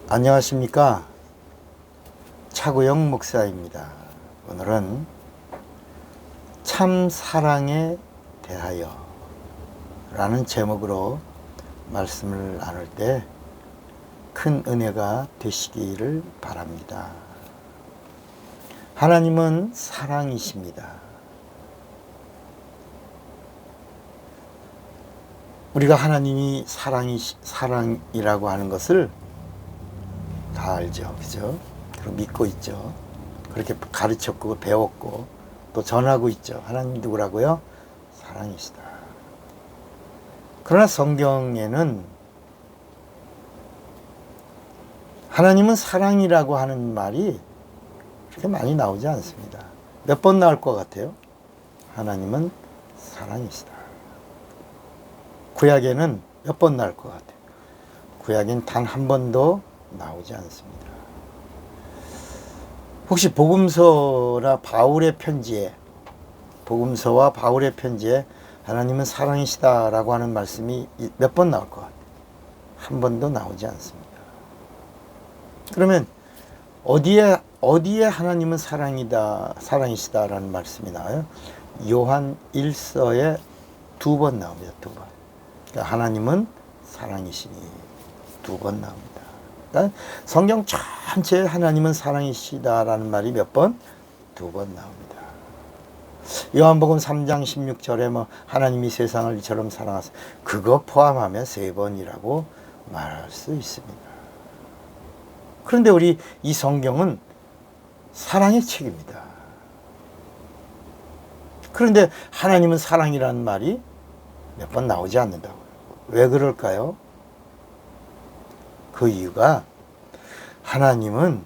안녕하십니까. 차구영 목사입니다. 오늘은 참 사랑에 대하여 라는 제목으로 말씀을 나눌 때 큰 은혜가 되시기를 바랍니다. 하나님은 사랑이십니다. 우리가 하나님이 사랑이라고 하는 것을 다 알죠. 그죠? 믿고 있죠. 그렇게 가르쳤고 배웠고 또 전하고 있죠. 하나님 누구라고요? 사랑이시다. 그러나 성경에는 하나님은 사랑이라고 하는 말이 그렇게 많이 나오지 않습니다. 몇 번 나올 것 같아요? 하나님은 사랑이시다. 구약에는 몇 번 나올 것 같아요? 구약엔 단 한 번도 나오지 않습니다. 혹시 복음서와 바울의 편지에 하나님은 사랑이시다라고 하는 말씀이 몇 번 나올 것 같아요? 한 번도 나오지 않습니다. 그러면 어디에 하나님은 사랑이시다라는 말씀이 나와요? 요한 1서에 2번 나옵니다. 2번. 그러니까 하나님은 사랑이시니 2번 나옵니다. 그러니까 성경 전체에 하나님은 사랑이시다라는 말이 몇 번? 2번 나옵니다. 요한복음 3장 16절에 하나님이 세상을 이처럼 사랑하사 그거 포함하면 3번이라고 말할 수 있습니다. 그런데 우리 이 성경은 사랑의 책입니다. 그런데 하나님은 사랑이라는 말이 몇 번 나오지 않는다고요. 왜 그럴까요? 그 이유가 하나님은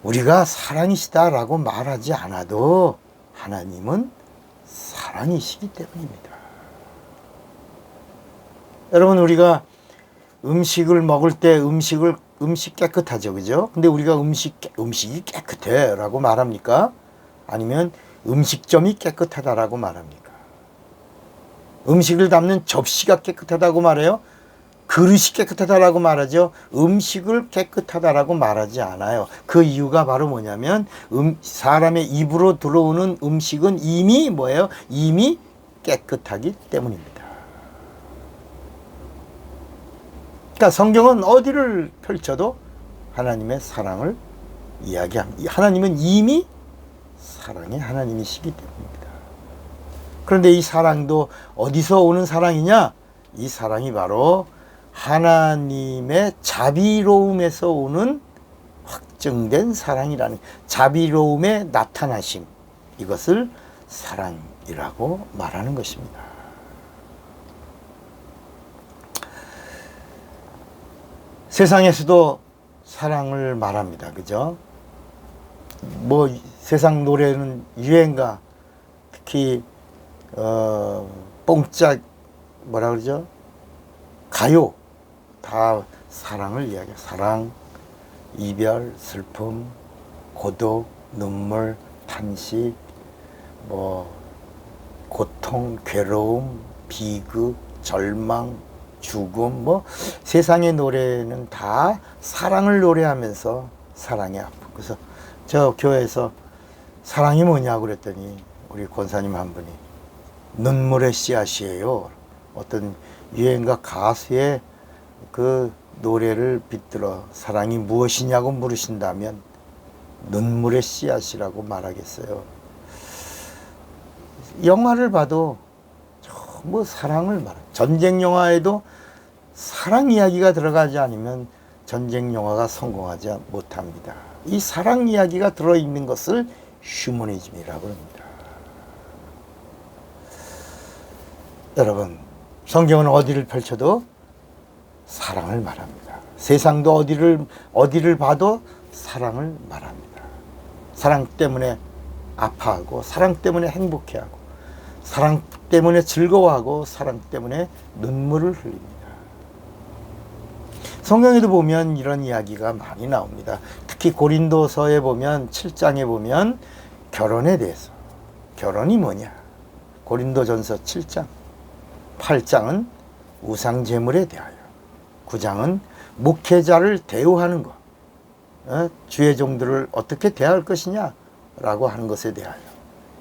우리가 사랑이시다라고 말하지 않아도 하나님은 사랑이시기 때문입니다. 여러분, 우리가 음식을 먹을 때 음식 깨끗하죠, 그죠? 근데 우리가 음식이 깨끗해 라고 말합니까? 아니면 음식점이 깨끗하다라고 말합니까? 음식을 담는 접시가 깨끗하다고 말해요? 그릇이 깨끗하다라고 말하죠? 음식을 깨끗하다라고 말하지 않아요. 그 이유가 바로 뭐냐면 사람의 입으로 들어오는 음식은 이미 뭐예요? 이미 깨끗하기 때문입니다. 그러니까 성경은 어디를 펼쳐도 하나님의 사랑을 이야기합니다. 하나님은 이미 사랑의 하나님이시기 때문입니다. 그런데 이 사랑도 어디서 오는 사랑이냐? 이 사랑이 바로 하나님의 자비로움에서 오는 확증된 사랑이라는, 자비로움의 나타나심, 이것을 사랑이라고 말하는 것입니다. 세상에서도 사랑을 말합니다. 그죠? 세상 노래는 유행가, 특히 뽕짝 뭐라 그러죠? 가요 다 사랑을 이야기해요. 사랑, 이별, 슬픔, 고독, 눈물, 탄식, 고통, 괴로움, 비극, 절망, 죽음, 세상의 노래는 다 사랑을 노래하면서 사랑의 아픔. 그래서 저 교회에서 사랑이 뭐냐고 그랬더니 우리 권사님 한 분이 눈물의 씨앗이에요. 어떤 유행가 가수의 그 노래를 빗들어 사랑이 무엇이냐고 물으신다면 눈물의 씨앗이라고 말하겠어요. 영화를 봐도 전부 사랑을 말해요. 전쟁 영화에도 사랑 이야기가 들어가지 않으면 전쟁 영화가 성공하지 못합니다. 이 사랑 이야기가 들어있는 것을 휴머니즘이라고 합니다. 여러분, 성경은 어디를 펼쳐도 사랑을 말합니다. 세상도 어디를 봐도 사랑을 말합니다. 사랑 때문에 아파하고, 사랑 때문에 행복해하고, 사랑 때문에 즐거워하고, 사랑 때문에 눈물을 흘립니다. 성경에도 보면 이런 이야기가 많이 나옵니다. 특히 고린도서에 보면 7장에 보면 결혼에 대해서, 결혼이 뭐냐? 고린도전서 7장, 8장은 우상제물에 대하여, 9장은 목회자를 대우하는 것, 주의 종들을 어떻게 대할 것이냐라고 하는 것에 대하여,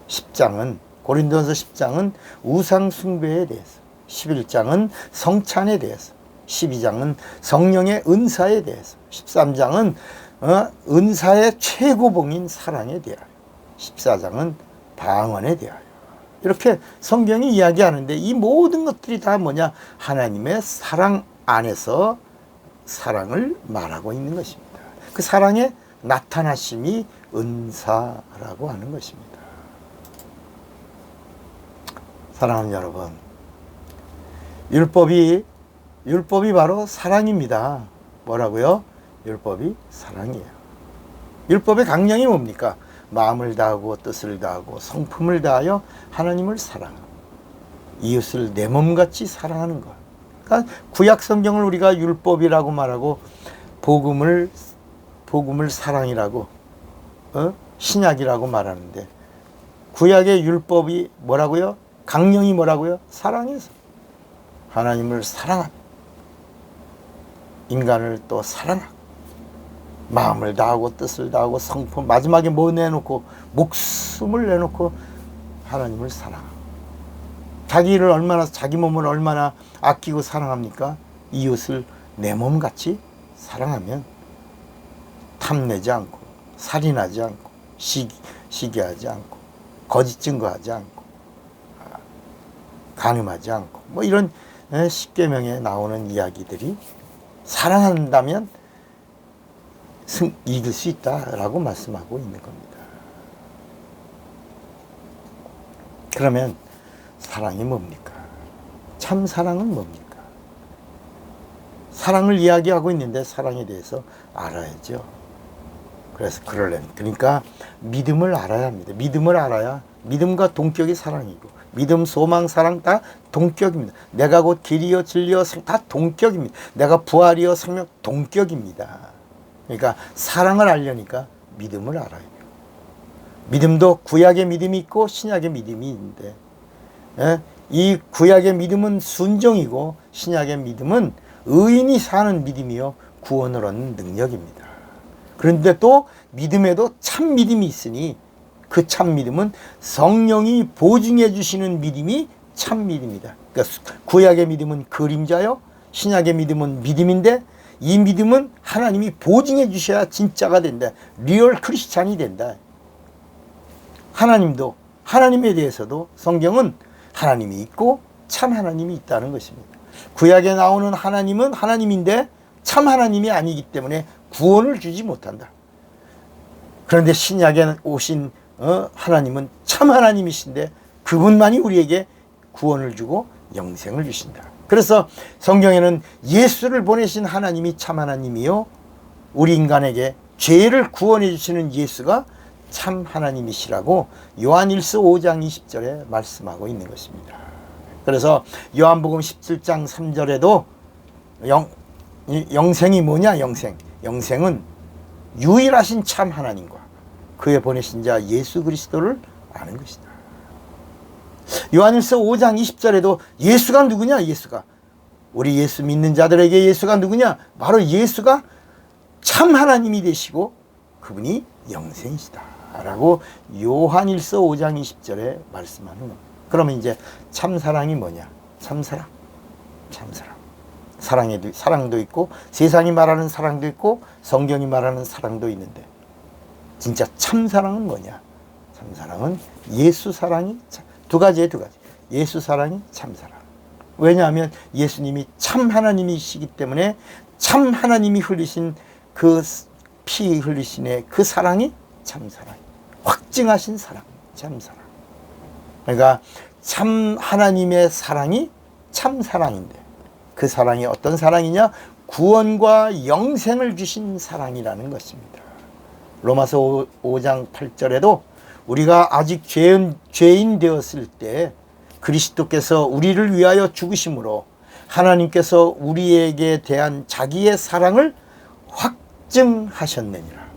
10장은 고린도전서 10장은 우상 숭배에 대해서, 11장은 성찬에 대해서, 12장은 성령의 은사에 대해서, 13장은 은사의 최고봉인 사랑에 대하여, 14장은 방언에 대하여, 이렇게 성경이 이야기하는데 이 모든 것들이 다 뭐냐? 하나님의 사랑 안에서 사랑을 말하고 있는 것입니다. 그 사랑의 나타나심이 은사라고 하는 것입니다. 사랑하는 여러분, 율법이 바로 사랑입니다. 뭐라고요? 율법이 사랑이에요. 율법의 강령이 뭡니까? 마음을 다하고 뜻을 다하고 성품을 다하여 하나님을 사랑하고 이웃을 내 몸같이 사랑하는 것. 그러니까 구약 성경을 우리가 율법이라고 말하고 복음을 사랑이라고, 신약이라고 말하는데, 구약의 율법이 뭐라고요? 강령이 뭐라고요? 사랑에서 하나님을 사랑하고 인간을 또 사랑하고 마음을 다하고 뜻을 다하고 성품, 마지막에 뭐 내놓고? 목숨을 내놓고 하나님을 사랑하고, 자기 몸을 얼마나 아끼고 사랑합니까? 이웃을 내 몸같이 사랑하면 탐내지 않고 살인하지 않고 시기하지 않고 거짓 증거하지 않고 간음하지 않고, 뭐 이런 십계명에 나오는 이야기들이 사랑한다면 이길 수 있다라고 말씀하고 있는 겁니다. 그러면 사랑이 뭡니까? 참 사랑은 뭡니까? 사랑을 이야기하고 있는데 사랑에 대해서 알아야죠. 그래서 그러니까 믿음을 알아야 합니다. 믿음을 알아야, 믿음과 동격이 사랑이고, 믿음, 소망, 사랑 다 동격입니다. 내가 곧 길이요 진리요 다 동격입니다. 내가 부활이요 생명 동격입니다. 그러니까 사랑을 알려니까 믿음을 알아야 돼요. 믿음도 구약의 믿음이 있고 신약의 믿음이 있는데, 이 구약의 믿음은 순종이고 신약의 믿음은 의인이 사는 믿음이요 구원을 얻는 능력입니다. 그런데 또 믿음에도 참 믿음이 있으니 그 참 믿음은 성령이 보증해 주시는 믿음이 참 믿음이다. 그러니까 구약의 믿음은 그림자요, 신약의 믿음은 믿음인데, 이 믿음은 하나님이 보증해 주셔야 진짜가 된다. 리얼 크리스찬이 된다. 하나님도, 하나님에 대해서도 성경은 하나님이 있고 참 하나님이 있다는 것입니다. 구약에 나오는 하나님은 하나님인데 참 하나님이 아니기 때문에 구원을 주지 못한다. 그런데 신약에 오신 하나님은 참 하나님이신데 그분만이 우리에게 구원을 주고 영생을 주신다. 그래서 성경에는 예수를 보내신 하나님이 참 하나님이요, 우리 인간에게 죄를 구원해 주시는 예수가 참 하나님이시라고 요한일서 5장 20절에 말씀하고 있는 것입니다. 그래서 요한복음 17장 3절에도 영생이 뭐냐? 영생은 유일하신 참 하나님과 그의 보내신 자 예수 그리스도를 아는 것이다. 요한일서 5장 20절에도 예수가 누구냐? 예수가, 우리 예수 믿는 자들에게 예수가 누구냐? 바로 예수가 참 하나님이 되시고 그분이 영생이시다 라고 요한일서 5장 20절에 말씀하는 겁니다. 그러면 이제 참사랑이 뭐냐? 참사랑. 사랑도 있고 세상이 말하는 사랑도 있고 성경이 말하는 사랑도 있는데, 진짜 참사랑은 뭐냐? 참사랑은 예수 사랑이 두 가지. 예수 사랑이 참사랑. 왜냐하면 예수님이 참 하나님이시기 때문에 참 하나님이 흘리신 그 피 흘리신의 그 사랑이 참사랑. 확증하신 사랑, 참사랑. 그러니까 참 하나님의 사랑이 참사랑인데, 그 사랑이 어떤 사랑이냐? 구원과 영생을 주신 사랑이라는 것입니다. 로마서 5장 8절에도 우리가 아직 죄인 되었을 때 그리스도께서 우리를 위하여 죽으심으로 하나님께서 우리에게 대한 자기의 사랑을 확증하셨느니라.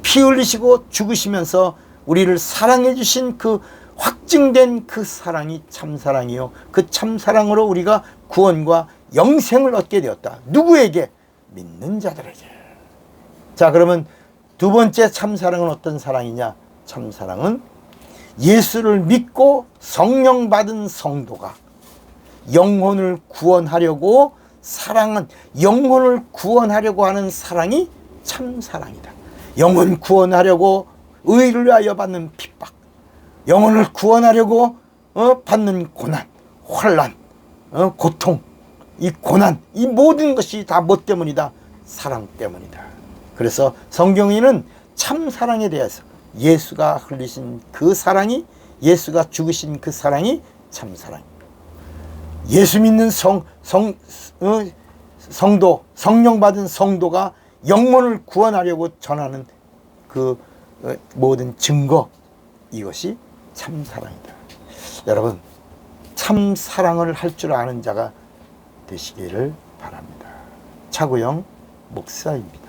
피 흘리시고 죽으시면서 우리를 사랑해 주신 그 확증된 그 사랑이 참사랑이요, 그 참사랑으로 우리가 구원과 영생을 얻게 되었다. 누구에게? 믿는 자들에게. 자, 그러면 두 번째 참사랑은 어떤 사랑이냐? 참사랑은 예수를 믿고 성령 받은 성도가 영혼을 구원하려고 사랑은 영혼을 구원하려고 하는 사랑이 참사랑이다. 영혼 구원하려고 의를 위하여 받는 핍박, 영혼을 구원하려고 받는 고난, 환난, 고통, 이 고난, 이 모든 것이 다 뭐 때문이다? 사랑 때문이다. 그래서 성경에는 참사랑에 대해서 예수가 흘리신 그 사랑이, 예수가 죽으신 그 사랑이 참사랑입니다. 예수 믿는 성도, 성령 받은 성도가 영혼을 구원하려고 전하는 그 모든 증거, 이것이 참사랑이다. 여러분, 참사랑을 할 줄 아는 자가 되시기를 바랍니다. 차구영 목사입니다.